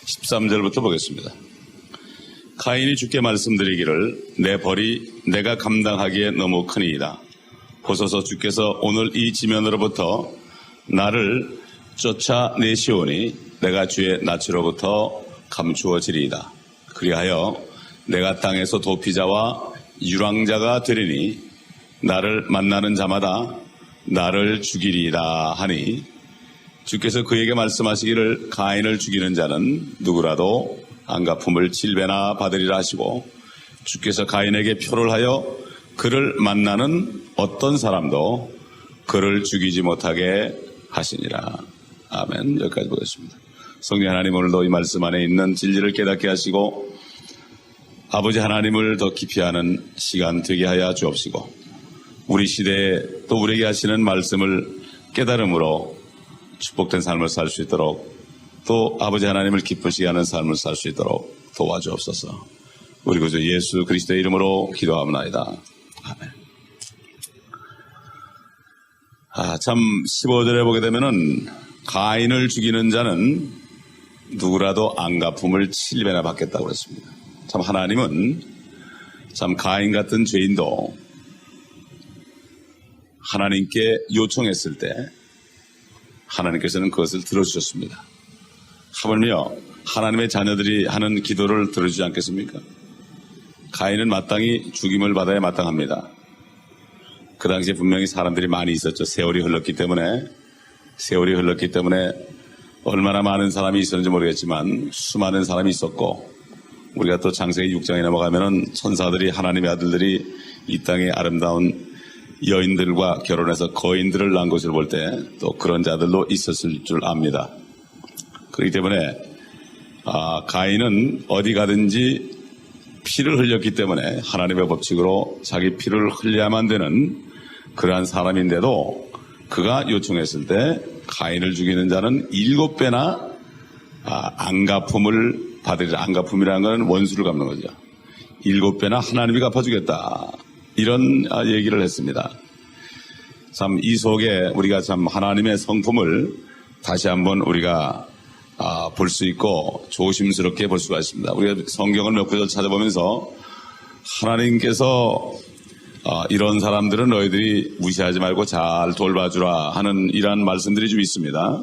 13절부터 보겠습니다. 가인이 주께 말씀드리기를 내 벌이 내가 감당하기에 너무 크니이다. 보소서 주께서 오늘 이 지면으로부터 나를 쫓아내시오니 내가 주의 낯으로부터 감추어지리이다. 그리하여 내가 땅에서 도피자와 유랑자가 되리니 나를 만나는 자마다 나를 죽이리이다 하니 주께서 그에게 말씀하시기를 가인을 죽이는 자는 누구라도 안갚음을 7배나 받으리라 하시고 주께서 가인에게 표를 하여 그를 만나는 어떤 사람도 그를 죽이지 못하게 하시니라. 아멘. 여기까지 보겠습니다. 성령 하나님, 오늘도 이 말씀 안에 있는 진리를 깨닫게 하시고 아버지 하나님을 더 깊이 아는 시간 되게 하여 주옵시고 우리 시대에 또 우리에게 하시는 말씀을 깨달음으로 축복된 삶을 살 수 있도록 또 아버지 하나님을 기쁘시게 하는 삶을 살 수 있도록 도와주옵소서. 우리 구주 예수 그리스도의 이름으로 기도하옵나이다. 아멘. 참 15절에 보게 되면은 가인을 죽이는 자는 누구라도 안갚음을 7배나 받겠다고 그랬습니다. 참 하나님은 참 가인 같은 죄인도 하나님께 요청했을 때 하나님께서는 그것을 들어주셨습니다. 하물며 하나님의 자녀들이 하는 기도를 들어주지 않겠습니까? 가인은 마땅히 죽임을 받아야 마땅합니다. 그 당시에 분명히 사람들이 많이 있었죠. 세월이 흘렀기 때문에 얼마나 많은 사람이 있었는지 모르겠지만 수많은 사람이 있었고 우리가 또 창세기 6장에 넘어가면은 천사들이 하나님의 아들들이 이 땅의 아름다운 여인들과 결혼해서 거인들을 낳은 것을 볼 때 또 그런 자들도 있었을 줄 압니다. 그렇기 때문에 가인은 어디 가든지 피를 흘렸기 때문에 하나님의 법칙으로 자기 피를 흘려야만 되는 그러한 사람인데도 그가 요청했을 때 가인을 죽이는 자는 7배나 안갚음을 받으리라. 안갚음이라는 것은 원수를 갚는 거죠. 7배나 하나님이 갚아주겠다. 이런 얘기를 했습니다. 참 이 속에 우리가 참 하나님의 성품을 다시 한번 우리가 볼 수 있고 조심스럽게 볼 수가 있습니다. 우리가 성경을 몇 구절 찾아보면서 하나님께서 이런 사람들은 너희들이 무시하지 말고 잘 돌봐주라 하는 이러한 말씀들이 좀 있습니다.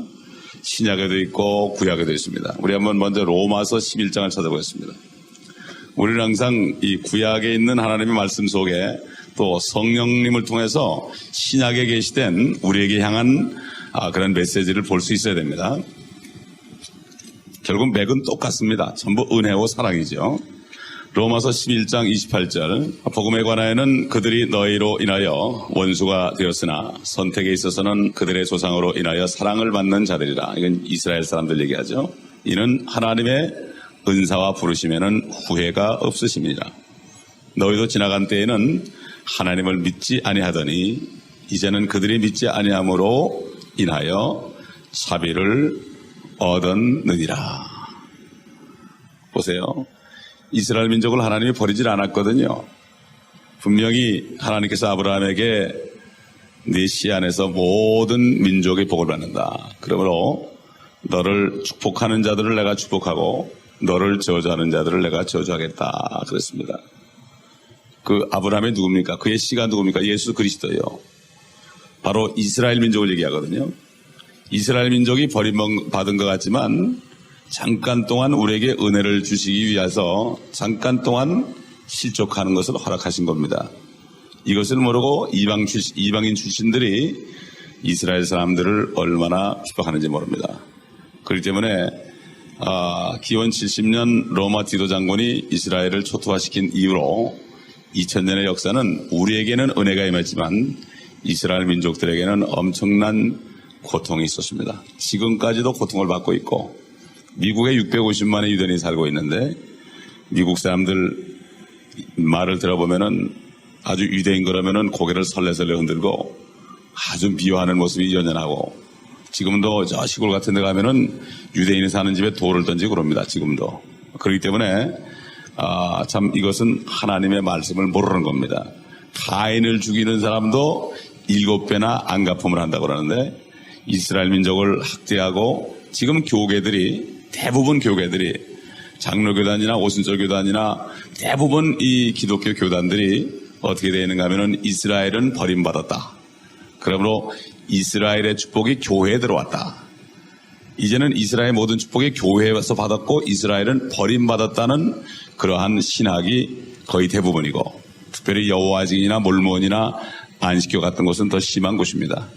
신약에도 있고 구약에도 있습니다. 우리 한번 먼저 로마서 11장을 찾아보겠습니다. 우리는 항상 이 구약에 있는 하나님의 말씀 속에 또 성령님을 통해서 신약에 계시된 우리에게 향한 그런 메시지를 볼 수 있어야 됩니다. 결국 맥은 똑같습니다. 전부 은혜와 사랑이죠. 로마서 11장 28절 복음에 관하여는 그들이 너희로 인하여 원수가 되었으나 선택에 있어서는 그들의 조상으로 인하여 사랑을 받는 자들이라. 이건 이스라엘 사람들 얘기하죠. 이는 하나님의 은사와 부르심에는 후회가 없으심이니라. 너희도 지나간 때에는 하나님을 믿지 아니하더니 이제는 그들이 믿지 아니함으로 인하여 자비를 얻었느니라. 보세요. 이스라엘 민족을 하나님이 버리질 않았거든요. 분명히 하나님께서 아브라함에게 네 씨 안에서 모든 민족의 복을 받는다. 그러므로 너를 축복하는 자들을 내가 축복하고 너를 저주하는 자들을 내가 저주하겠다 그랬습니다. 그 아브라함이 누굽니까? 그의 씨가 누굽니까? 예수 그리스도예요. 바로 이스라엘 민족을 얘기하거든요. 이스라엘 민족이 버림받은 것 같지만 잠깐 동안 우리에게 은혜를 주시기 위해서 잠깐 동안 실족하는 것을 허락하신 겁니다. 이것을 모르고 이방인 출신들이 이스라엘 사람들을 얼마나 축복하는지 모릅니다. 그렇기 때문에 기원 70년 로마 디도 장군이 이스라엘을 초토화시킨 이후로 2000년의 역사는 우리에게는 은혜가 임했지만 이스라엘 민족들에게는 엄청난 고통이 있었습니다. 지금까지도 고통을 받고 있고 미국에 650만의 유대인이 살고 있는데 미국 사람들 말을 들어보면은 아주 유대인 그러면은 고개를 설레설레 흔들고 아주 비호하는 모습이 연연하고 지금도 저 시골 같은 데 가면은 유대인이 사는 집에 돌을 던지고 그럽니다. 지금도. 그렇기 때문에 참 이것은 하나님의 말씀을 모르는 겁니다. 가인을 죽이는 사람도 7배나 안갚음을 한다고 그러는데 이스라엘 민족을 학대하고 지금 교계들이 대부분 교회들이 장로교단이나 오순절 교단이나 대부분 이 기독교 교단들이 어떻게 되어 있는가 하면은 이스라엘은 버림받았다. 그러므로 이스라엘의 축복이 교회에 들어왔다. 이제는 이스라엘 모든 축복이 교회에서 받았고 이스라엘은 버림받았다는 그러한 신학이 거의 대부분이고, 특별히 여호와 증인이나 몰몬이나 안식교 같은 곳은 더 심한 곳입니다.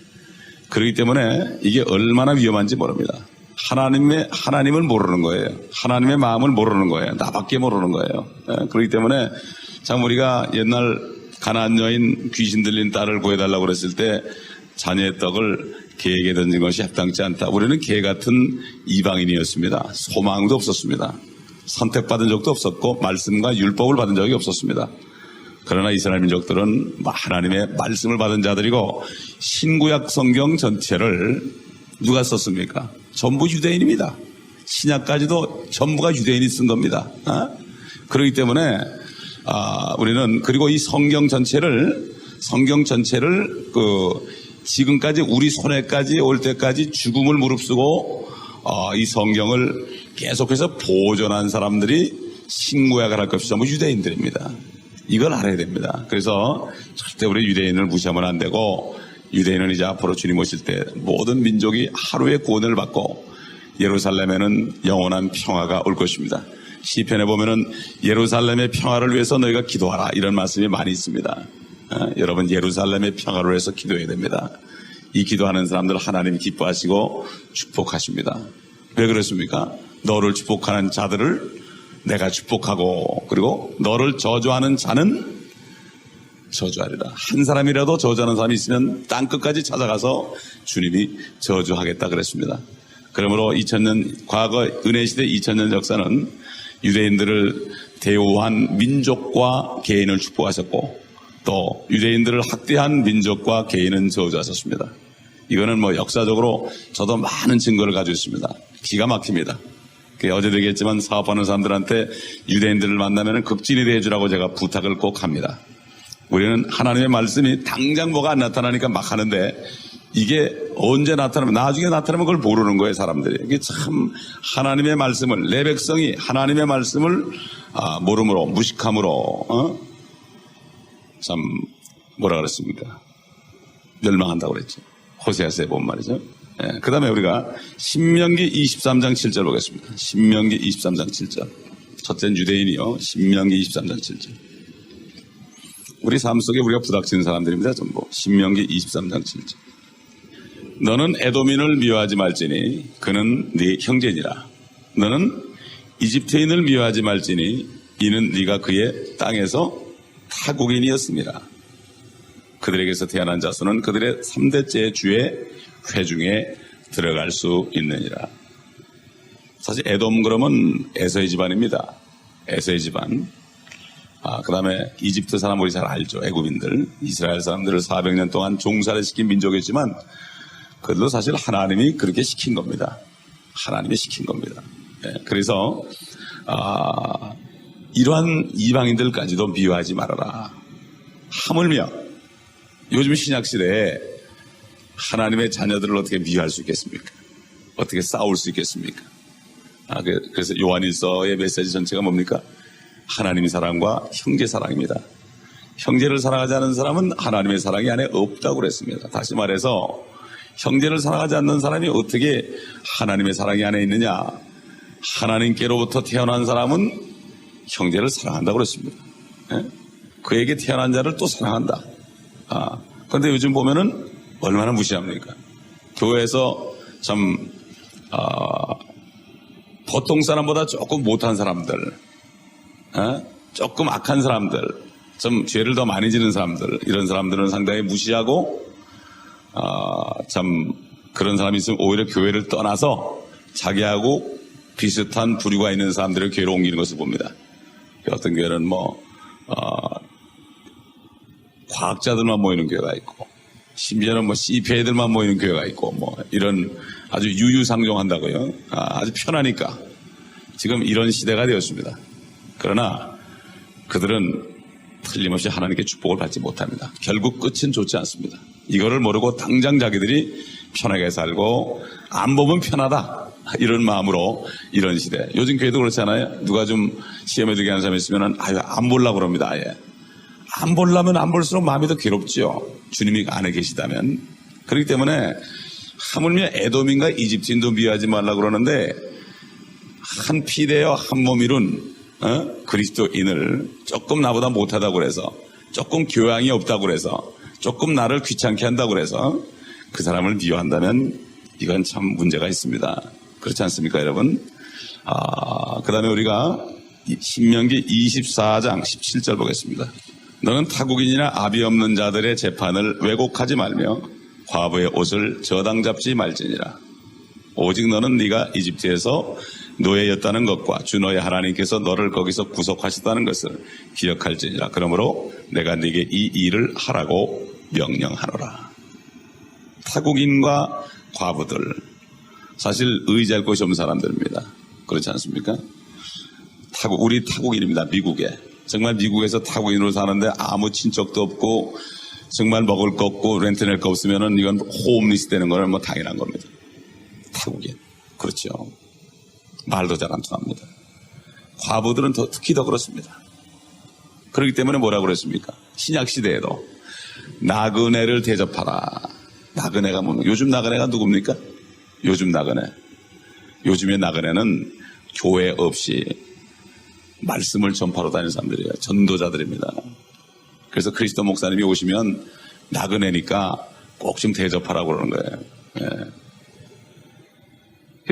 그렇기 때문에 이게 얼마나 위험한지 모릅니다. 하나님을 모르는 거예요. 하나님의 마음을 모르는 거예요. 나밖에 모르는 거예요. 그렇기 때문에 참 우리가 옛날 가나안 여인 귀신 들린 딸을 구해달라고 그랬을 때 자녀의 떡을 개에게 던진 것이 합당치 않다. 우리는 개 같은 이방인이었습니다. 소망도 없었습니다. 선택받은 적도 없었고 말씀과 율법을 받은 적이 없었습니다. 그러나 이스라엘 민족들은 하나님의 말씀을 받은 자들이고, 신구약 성경 전체를 누가 썼습니까? 전부 유대인입니다. 신약까지도 전부가 유대인이 쓴 겁니다. 그렇기 때문에 우리는 그리고 이 성경 전체를 지금까지 우리 손에까지 올 때까지 죽음을 무릅쓰고 이 성경을 계속해서 보존한 사람들이 신구약을 할 것 없이 전부 유대인들입니다. 이걸 알아야 됩니다. 그래서 절대 우리 유대인을 무시하면 안 되고, 유대인은 이제 앞으로 주님 오실 때 모든 민족이 하루의 구원을 받고 예루살렘에는 영원한 평화가 올 것입니다. 시편에 보면은 예루살렘의 평화를 위해서 너희가 기도하라, 이런 말씀이 많이 있습니다. 여러분, 예루살렘의 평화를 위해서 기도해야 됩니다. 이 기도하는 사람들 하나님이 기뻐하시고 축복하십니다. 왜 그렇습니까? 너를 축복하는 자들을 내가 축복하고, 그리고 너를 저주하는 자는 저주하리라. 한 사람이라도 저주하는 사람이 있으면 땅끝까지 찾아가서 주님이 저주하겠다 그랬습니다. 그러므로 2000년 과거 은혜시대 2000년 역사는 유대인들을 대우한 민족과 개인을 축복하셨고, 또 유대인들을 학대한 민족과 개인은 저주하셨습니다. 이거는 역사적으로 저도 많은 증거를 가지고 있습니다. 기가 막힙니다. 어제도 얘기했지만 사업하는 사람들한테 유대인들을 만나면 극진히 대해주라고 제가 부탁을 꼭 합니다. 우리는 하나님의 말씀이 당장 뭐가 안 나타나니까 막 하는데, 이게 언제 나타나면, 나중에 나타나면 그걸 모르는 거예요, 사람들이. 이게 참 하나님의 말씀을, 내 백성이 하나님의 말씀을 모름으로, 무식함으로 참 뭐라 그랬습니까? 멸망한다고 그랬죠. 호세아서에 보면 말이죠. 그 다음에 우리가 신명기 23장 7절 보겠습니다. 신명기 23장 7절. 첫째는 유대인이요. 신명기 23장 7절. 우리 삶 속에 우리가 부닥치는 사람들입니다, 전부. 신명기 23장 7절. 너는 에돔인을 미워하지 말지니 그는 네 형제니라. 너는 이집트인을 미워하지 말지니 이는 네가 그의 땅에서 타국인이었습니다. 그들에게서 태어난 자손은 그들의 3대째 주의 회중에 들어갈 수 있느니라. 사실 에돔 그러면 에서의 집안입니다. 에서의 집안. 그 다음에 이집트 사람 우리 잘 알죠. 애굽인들. 이스라엘 사람들을 400년 동안 종살이 시킨 민족이지만 그들도 사실 하나님이 그렇게 시킨 겁니다. 하나님이 시킨 겁니다. 그래서 이러한 이방인들까지도 미워하지 말아라. 하물며 요즘 신약시대에 하나님의 자녀들을 어떻게 미워할 수 있겠습니까? 어떻게 싸울 수 있겠습니까? 그래서 요한일서의 메시지 전체가 뭡니까? 하나님의 사랑과 형제 사랑입니다. 형제를 사랑하지 않는 사람은 하나님의 사랑이 안에 없다고 그랬습니다. 다시 말해서 형제를 사랑하지 않는 사람이 어떻게 하나님의 사랑이 안에 있느냐? 하나님께로부터 태어난 사람은 형제를 사랑한다고 그랬습니다. 그에게 태어난 자를 또 사랑한다. 그런데 요즘 보면은 얼마나 무시합니까? 교회에서 참 보통 사람보다 조금 못한 사람들, 조금 악한 사람들, 좀 죄를 더 많이 지는 사람들, 이런 사람들은 상당히 무시하고 참 그런 사람이 있으면 오히려 교회를 떠나서 자기하고 비슷한 부류가 있는 사람들을 교회로 옮기는 것을 봅니다. 어떤 교회는 과학자들만 모이는 교회가 있고, 심지어는 CPA들만 모이는 교회가 있고, 이런 아주 유유상종한다고요. 아주 편하니까. 지금 이런 시대가 되었습니다. 그러나 그들은 틀림없이 하나님께 축복을 받지 못합니다. 결국 끝은 좋지 않습니다. 이거를 모르고 당장 자기들이 편하게 살고 안 보면 편하다. 이런 마음으로 이런 시대. 요즘 교회도 그렇잖아요. 누가 좀 시험에 들게 하는 사람이 있으면은 아유 안 보려고 그럽니다. 아예. 안 보려면 안 볼수록 마음이 더 괴롭죠. 주님이 안에 계시다면. 그렇기 때문에 하물며 에돔인가 이집트인도 미워하지 말라고 그러는데 한 피대여 한 몸이룬 그리스도인을 조금 나보다 못하다고 그래서 조금 교양이 없다고 그래서 조금 나를 귀찮게 한다고 그래서 그 사람을 미워한다면 이건 참 문제가 있습니다. 그렇지 않습니까 여러분? 그 다음에 우리가 신명기 24장 17절 보겠습니다. 너는 타국인이나 아비 없는 자들의 재판을 왜곡하지 말며 과부의 옷을 저당 잡지 말지니라. 오직 너는 네가 이집트에서 노예였다는 것과 주 너의 하나님께서 너를 거기서 구속하셨다는 것을 기억할지니라. 그러므로 내가 네게 이 일을 하라고 명령하노라. 타국인과 과부들 사실 의지할 곳이 없는 사람들입니다. 그렇지 않습니까? 우리 타국인입니다. 미국에. 정말 미국에서 타국인으로 사는데 아무 친척도 없고 정말 먹을 거 없고 렌트 낼 거 없으면은 이건 홈리스 되는 거는 뭐 당연한 겁니다. 타국인. 그렇죠. 말도 잘 안 통합니다. 과부들은 특히 더 그렇습니다. 그렇기 때문에 뭐라고 그랬습니까? 신약시대에도 나그네를 대접하라. 나그네가 뭡니까? 요즘 나그네가 누굽니까? 요즘 나그네. 요즘의 나그네는 교회 없이 말씀을 전파로 다니는 사람들이에요. 전도자들입니다. 그래서 그리스도 목사님이 오시면 나그네니까 꼭 좀 대접하라고 그러는 거예요.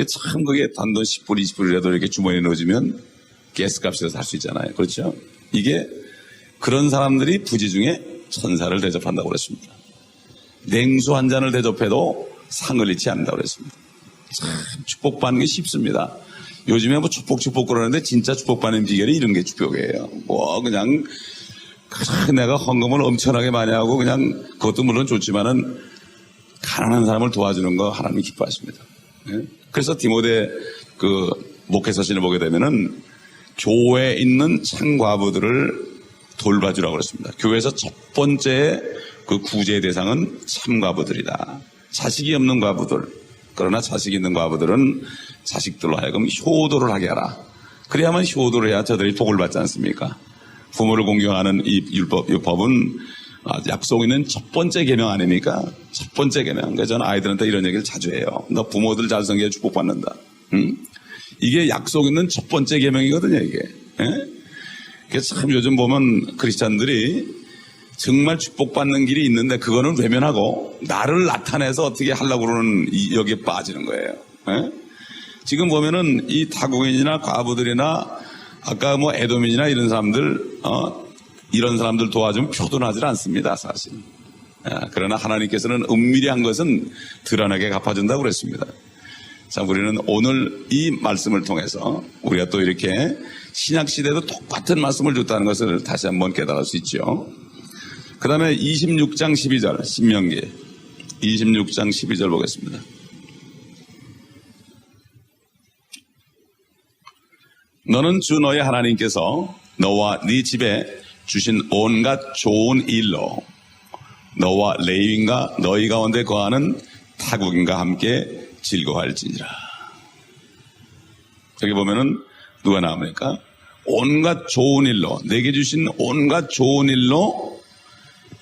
참 그게 단돈 10불, 20불이라도 이렇게 주머니에 넣어주면 가스값이라도 살 수 있잖아요. 그렇죠? 이게 그런 사람들이 부지 중에 천사를 대접한다고 그랬습니다. 냉수 한 잔을 대접해도 상을 잃지 않는다고 그랬습니다. 참 축복받는 게 쉽습니다. 요즘에 뭐 축복 그러는데 진짜 축복받는 비결이 이런 게 축복이에요. 뭐 그냥 내가 헌금을 엄청나게 많이 하고 그냥 그것도 물론 좋지만은 가난한 사람을 도와주는 거 하나님이 기뻐하십니다. 그래서 디모데 그 목회서신을 보게 되면은 교회에 있는 참과부들을 돌봐주라고 그랬습니다. 교회에서 첫 번째 그 구제 대상은 참과부들이다. 자식이 없는 과부들. 그러나 자식이 있는 과부들은 자식들로 하여금 효도를 하게 하라. 그래야만 효도를 해야 저들이 복을 받지 않습니까? 부모를 공경하는 이 법은 약속 있는 첫 번째 계명 아닙니까? 첫 번째 계명. 그래서 저는 아이들한테 이런 얘기를 자주 해요. 너 부모들 잘 섬겨야 축복받는다. 이게 약속 있는 첫 번째 계명이거든요, 이게. 그래서 참 요즘 보면 크리스찬들이 정말 축복받는 길이 있는데 그거는 외면하고 나를 나타내서 어떻게 하려고 그러는 여기에 빠지는 거예요. 지금 보면은 이 타국인이나 과부들이나 아까 뭐 에돔인이나 이런 사람들, 이런 사람들 도와주면 표둔하지 않습니다, 사실. 그러나 하나님께서는 은밀히 한 것은 드러나게 갚아준다고 그랬습니다. 자, 우리는 오늘 이 말씀을 통해서 우리가 또 이렇게 신약시대도 똑같은 말씀을 줬다는 것을 다시 한번 깨달을 수 있죠. 그 다음에 26장 12절, 신명기 26장 12절 보겠습니다. 너는 주 너의 하나님께서 너와 네 집에 주신 온갖 좋은 일로 너와 레위인과 너희 가운데 거하는 타국인과 함께 즐거워할지니라. 여기 보면은 누가 나옵니까? 온갖 좋은 일로, 내게 주신 온갖 좋은 일로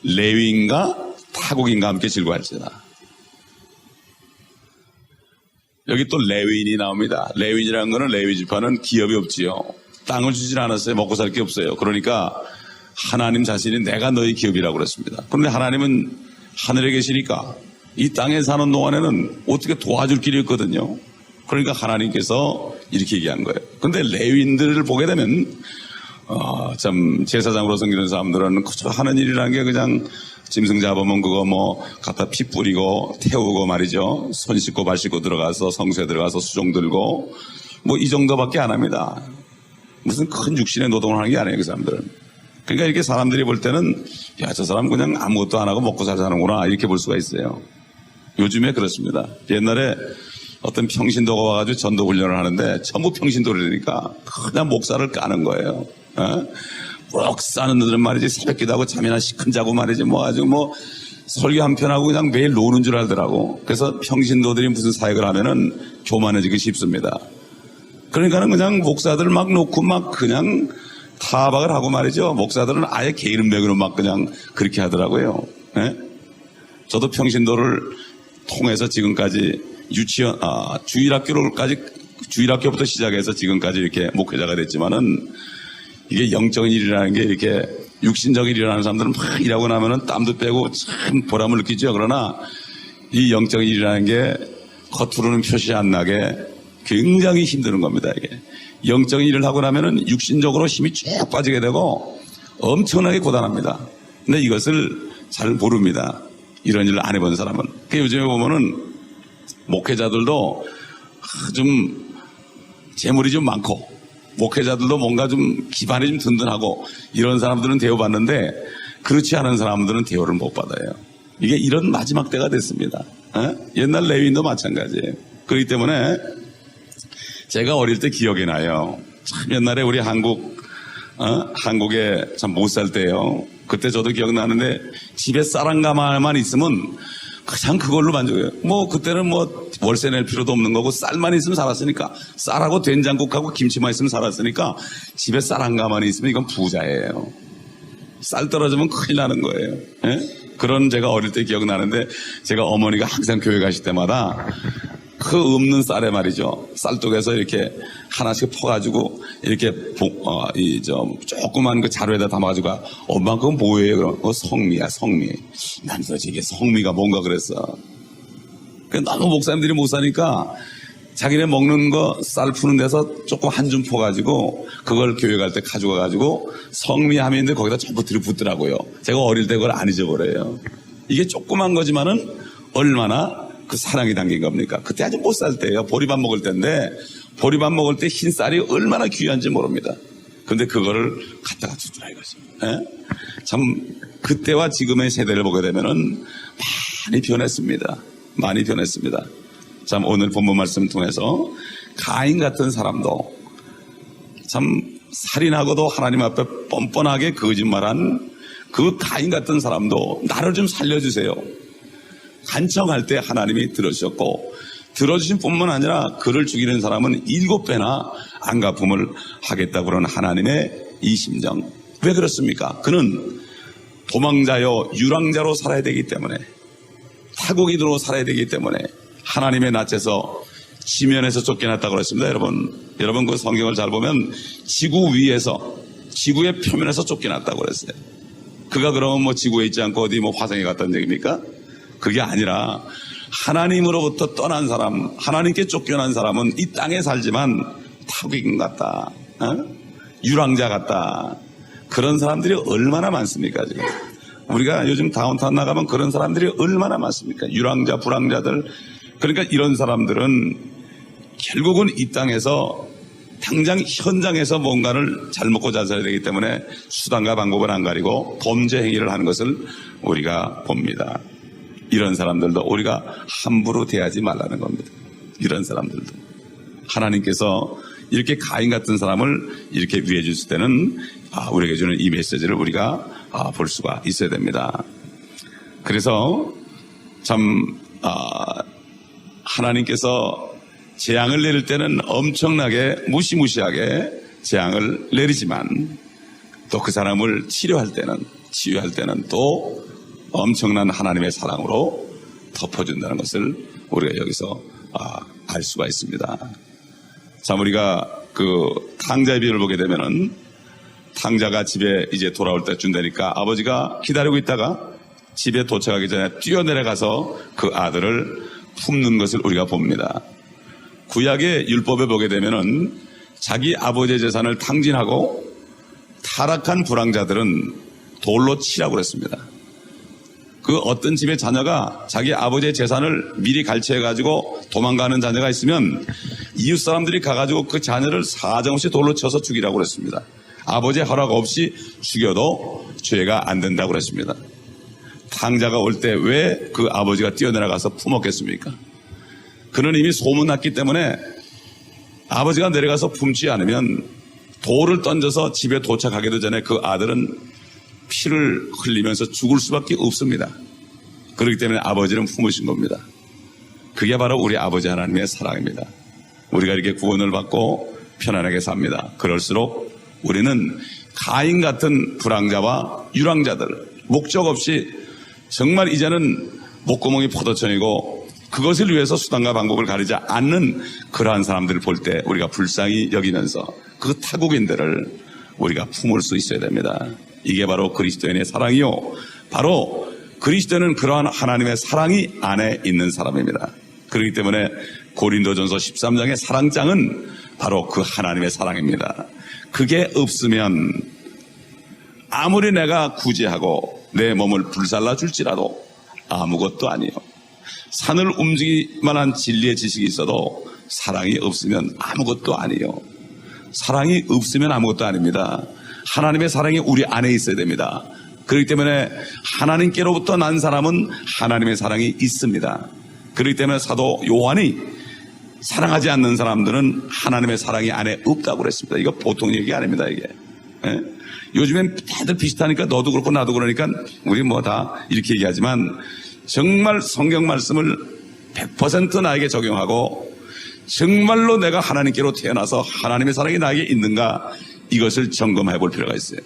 레위인과 타국인과 함께 즐거워할지니라. 여기 또 레위인이 나옵니다. 레위인이라는 거는 레위 지파는 기업이 없지요. 땅을 주질 않았어요. 먹고 살 게 없어요. 그러니까 하나님 자신이 내가 너희 기업이라고 그랬습니다. 그런데 하나님은 하늘에 계시니까 이 땅에 사는 동안에는 어떻게 도와줄 길이 없거든요. 그러니까 하나님께서 이렇게 얘기한 거예요. 그런데 레위인들을 보게 되면 참 제사장으로 섬기는 사람들은 그저 하는 일이라는 게 그냥 짐승 잡으면 그거 뭐 갖다 피 뿌리고 태우고 말이죠. 손 씻고 발 씻고 들어가서 성소에 들어가서 수종 들고 뭐 이 정도밖에 안 합니다. 무슨 큰 육신의 노동을 하는 게 아니에요, 그 사람들은. 그러니까 이렇게 사람들이 볼 때는 야, 저 사람 그냥 아무것도 안 하고 먹고 살자는구나 이렇게 볼 수가 있어요. 요즘에 그렇습니다. 옛날에 어떤 평신도가 와가지고 전도 훈련을 하는데 전부 평신도라니까 그냥 목살을 까는 거예요. 목사는 들은 말이지 새벽기도 하고 잠이나 시큰 자고 말이지 뭐 아주 뭐 설교 한 편 하고 그냥 매일 노는 줄 알더라고. 그래서 평신도들이 무슨 사역을 하면은 교만해지기 쉽습니다. 그러니까는 그냥 목사들 막 놓고 막 그냥 타박을 하고 말이죠. 목사들은 아예 게으름뱅이로 막 그냥 그렇게 하더라고요. 네? 저도 평신도를 통해서 지금까지 주일학교부터 시작해서 지금까지 이렇게 목회자가 됐지만은 이게 영적인 일이라는 게 이렇게 육신적인 일을 하는 사람들은 막 일하고 나면은 땀도 빼고 참 보람을 느끼죠. 그러나 이 영적인 일이라는 게 겉으로는 표시 안 나게 굉장히 힘드는 겁니다. 이게 영적인 일을 하고 나면은 육신적으로 힘이 쭉 빠지게 되고 엄청나게 고단합니다. 근데 이것을 잘 모릅니다. 이런 일을 안 해본 사람은. 그 요즘에 보면은 목회자들도 좀 재물이 좀 많고 목회자들도 뭔가 좀 기반이 좀 든든하고 이런 사람들은 대우받는데 그렇지 않은 사람들은 대우를 못 받아요. 이게 이런 마지막 때가 됐습니다. 옛날 레위인도 마찬가지예요. 그렇기 때문에 제가 어릴 때 기억이 나요. 참 옛날에 우리 한국에 참 못 살 때요. 그때 저도 기억나는데 집에 쌀 한 가마만 있으면 그냥 그걸로 만족해요. 뭐 그때는 뭐 월세 낼 필요도 없는 거고 쌀만 있으면 살았으니까 쌀하고 된장국하고 김치만 있으면 살았으니까 집에 쌀 한 가마만 있으면 이건 부자예요. 쌀 떨어지면 큰일 나는 거예요. 예? 그런 제가 어릴 때 기억나는데 제가 어머니가 항상 교회 가실 때마다 그 없는 쌀에 말이죠. 쌀독에서 이렇게 하나씩 퍼가지고 이렇게 조그만 그 자루에다 담아가지고 엄마 그건 뭐예요? 그럼 성미야 성미. 난 도대체 이게 성미가 뭔가 그랬어. 너무 목사님들이 못 사니까 자기네 먹는 거 쌀 푸는 데서 조금 한 줌 퍼가지고 그걸 교회 갈 때 가져가가지고 성미 하면인데 거기다 전부 들이붓더라고요. 제가 어릴 때 그걸 안 잊어버려요. 이게 조그만 거지만은 얼마나 그 사랑이 담긴 겁니까? 그때 아주 못 살 때예요. 보리밥 먹을 때인데 보리밥 먹을 때 흰 쌀이 얼마나 귀한지 모릅니다. 근데 그거를 갖다가 주더라 이거지. 에? 참 그때와 지금의 세대를 보게 되면은 많이 변했습니다. 많이 변했습니다. 참 오늘 본문 말씀 통해서 가인 같은 사람도 참 살인하고도 하나님 앞에 뻔뻔하게 거짓말한 그 가인 같은 사람도 나를 좀 살려주세요. 간청할 때 하나님이 들으셨고 들어주신 뿐만 아니라 그를 죽이는 사람은 7배나 안갚음을 하겠다고 그러는 하나님의 이 심정. 왜 그렇습니까? 그는 도망자요 유랑자로 살아야 되기 때문에 타국인으로 살아야 되기 때문에 하나님의 낯에서 지면에서 쫓겨났다고 그랬습니다. 여러분 그 성경을 잘 보면 지구 위에서 지구의 표면에서 쫓겨났다고 그랬어요. 그가 그러면 뭐 지구에 있지 않고 어디 뭐 화성에 갔다는 얘기입니까? 그게 아니라 하나님으로부터 떠난 사람, 하나님께 쫓겨난 사람은 이 땅에 살지만 타국인 같다, 유랑자 같다. 그런 사람들이 얼마나 많습니까 지금? 우리가 요즘 다운타운 나가면 그런 사람들이 얼마나 많습니까? 유랑자, 불황자들. 그러니까 이런 사람들은 결국은 이 땅에서 당장 현장에서 뭔가를 잘 먹고 잘 살아야 되기 때문에 수단과 방법을 안 가리고 범죄 행위를 하는 것을 우리가 봅니다. 이런 사람들도 우리가 함부로 대하지 말라는 겁니다. 이런 사람들도 하나님께서 이렇게 가인 같은 사람을 이렇게 위해 주실 때는 우리에게 주는 이 메시지를 우리가 볼 수가 있어야 됩니다. 그래서 참 하나님께서 재앙을 내릴 때는 엄청나게 무시무시하게 재앙을 내리지만 또 그 사람을 치유할 때는 또 엄청난 하나님의 사랑으로 덮어준다는 것을 우리가 여기서 알 수가 있습니다. 참 우리가 그 탕자의 비유를 보게 되면은 탕자가 집에 이제 돌아올 때 준다니까 아버지가 기다리고 있다가 집에 도착하기 전에 뛰어내려가서 그 아들을 품는 것을 우리가 봅니다. 구약의 율법에 보게 되면은 자기 아버지의 재산을 탕진하고 타락한 불황자들은 돌로 치라고 그랬습니다. 그 어떤 집의 자녀가 자기 아버지의 재산을 미리 갈취해가지고 도망가는 자녀가 있으면 이웃 사람들이 가가지고 그 자녀를 사정없이 돌로 쳐서 죽이라고 그랬습니다. 아버지의 허락 없이 죽여도 죄가 안 된다고 그랬습니다. 탕자가 올 때 왜 그 아버지가 뛰어내려가서 품었겠습니까? 그는 이미 소문났기 때문에 아버지가 내려가서 품지 않으면 돌을 던져서 집에 도착하기도 전에 그 아들은 피를 흘리면서 죽을 수밖에 없습니다. 그렇기 때문에 아버지는 품으신 겁니다. 그게 바로 우리 아버지 하나님의 사랑입니다. 우리가 이렇게 구원을 받고 편안하게 삽니다. 그럴수록 우리는 가인 같은 불황자와 유랑자들, 목적 없이 정말 이제는 목구멍이 포도천이고 그것을 위해서 수단과 방법을 가리지 않는 그러한 사람들을 볼 때 우리가 불쌍히 여기면서 그 타국인들을 우리가 품을 수 있어야 됩니다. 이게 바로 그리스도인의 사랑이요, 바로 그리스도는 그러한 하나님의 사랑이 안에 있는 사람입니다. 그렇기 때문에 고린도전서 13장의 사랑장은 바로 그 하나님의 사랑입니다. 그게 없으면 아무리 내가 구제하고 내 몸을 불살라 줄지라도 아무것도 아니에요. 산을 움직일 만한 진리의 지식이 있어도 사랑이 없으면 아무것도 아니에요. 사랑이 없으면 아무것도 아닙니다. 하나님의 사랑이 우리 안에 있어야 됩니다. 그렇기 때문에 하나님께로부터 난 사람은 하나님의 사랑이 있습니다. 그렇기 때문에 사도 요한이 사랑하지 않는 사람들은 하나님의 사랑이 안에 없다고 그랬습니다. 이거 보통 얘기 아닙니다, 이게. 예? 요즘엔 다들 비슷하니까 너도 그렇고 나도 그러니까 우리 뭐 다 이렇게 얘기하지만 정말 성경 말씀을 100% 나에게 적용하고 정말로 내가 하나님께로 태어나서 하나님의 사랑이 나에게 있는가, 이것을 점검해 볼 필요가 있어요.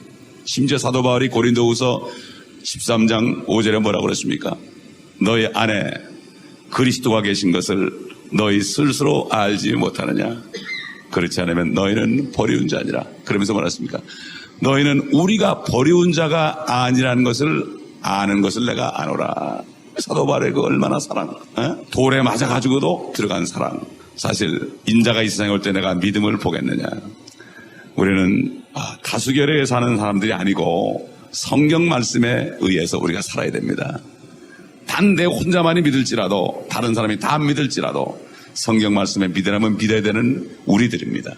심지어 사도 바울이 고린도후서 13장 5절에 뭐라고 그랬습니까? 너희 안에 그리스도가 계신 것을 너희 스스로 알지 못하느냐? 그렇지 않으면 너희는 버리운 자니라. 그러면서 뭐랬습니까? 너희는 우리가 버리운 자가 아니라는 것을 아는 것을 내가 아노라. 사도 바울의 그 얼마나 사랑, 돌에 맞아가지고도 들어간 사랑. 사실 인자가 이 세상에 올 때 내가 믿음을 보겠느냐? 우리는 다수결에 사는 사람들이 아니고 성경 말씀에 의해서 우리가 살아야 됩니다. 단 내 혼자만이 믿을지라도 다른 사람이 다 믿을지라도 성경 말씀에 믿으라면 믿어야 되는 우리들입니다.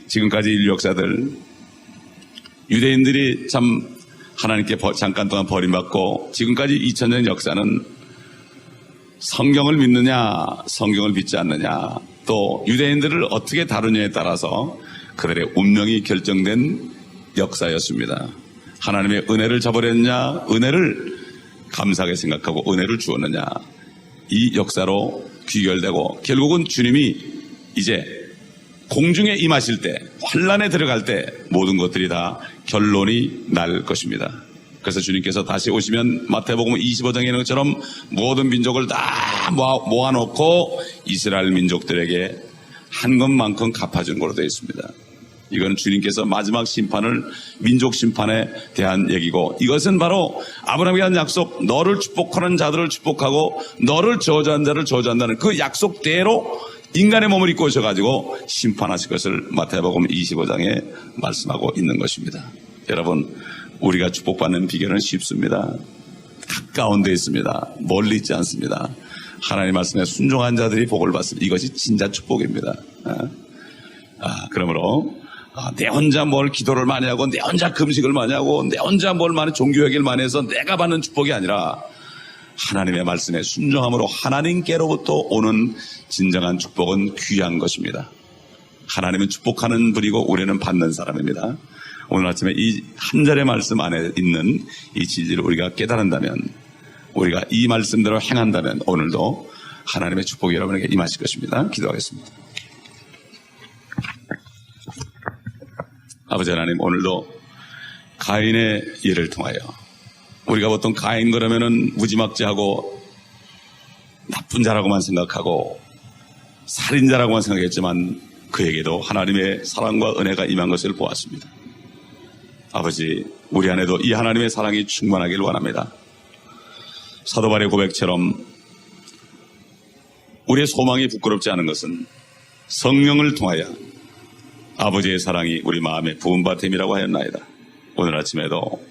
지금까지 인류 역사들 유대인들이 참 하나님께 잠깐 동안 버림받고 지금까지 2000년 역사는 성경을 믿느냐 성경을 믿지 않느냐, 또 유대인들을 어떻게 다루냐에 따라서 그들의 운명이 결정된 역사였습니다. 하나님의 은혜를 저버렸냐, 은혜를 감사하게 생각하고 은혜를 주었느냐, 이 역사로 귀결되고 결국은 주님이 이제 공중에 임하실 때, 환란에 들어갈 때 모든 것들이 다 결론이 날 것입니다. 그래서 주님께서 다시 오시면 마태복음 25장에 있는 것처럼 모든 민족을 다 모아놓고 이스라엘 민족들에게 한 것만큼 갚아주는 걸로 되어 있습니다. 이건 주님께서 마지막 심판을, 민족 심판에 대한 얘기고, 이것은 바로 아브라함에게 한 약속, 너를 축복하는 자들을 축복하고 너를 저주한 자를 저주한다는 그 약속대로 인간의 몸을 입고 오셔가지고 심판하실 것을 마태복음 25장에 말씀하고 있는 것입니다. 여러분, 우리가 축복받는 비결은 쉽습니다. 가까운 데 있습니다. 멀리 있지 않습니다. 하나님 말씀에 순종한 자들이 복을 받습니다. 이것이 진짜 축복입니다. 그러므로 내 혼자 뭘 기도를 많이 하고 내 혼자 금식을 많이 하고 내 혼자 뭘 많이 종교회개를 많이 해서 내가 받는 축복이 아니라 하나님의 말씀에 순종함으로 하나님께로부터 오는 진정한 축복은 귀한 것입니다. 하나님은 축복하는 분이고 우리는 받는 사람입니다. 오늘 아침에 이 한 절의 말씀 안에 있는 이 진리를 우리가 깨달은다면, 우리가 이 말씀대로 행한다면 오늘도 하나님의 축복이 여러분에게 임하실 것입니다. 기도하겠습니다. 아버지 하나님, 오늘도 가인의 예를 통하여, 우리가 보통 가인 그러면은 무지막지하고 나쁜 자라고만 생각하고 살인자라고만 생각했지만 그에게도 하나님의 사랑과 은혜가 임한 것을 보았습니다. 아버지, 우리 안에도 이 하나님의 사랑이 충만하길 원합니다. 사도 바울의 고백처럼 우리의 소망이 부끄럽지 않은 것은 성령을 통하여 아버지의 사랑이 우리 마음에 부은 바 됨이라고 하였나이다. 오늘 아침에도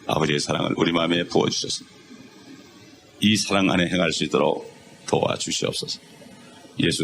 아버지의 사랑을 우리 마음에 부어주셔서 이 사랑 안에 행할 수 있도록 도와주시옵소서. 예수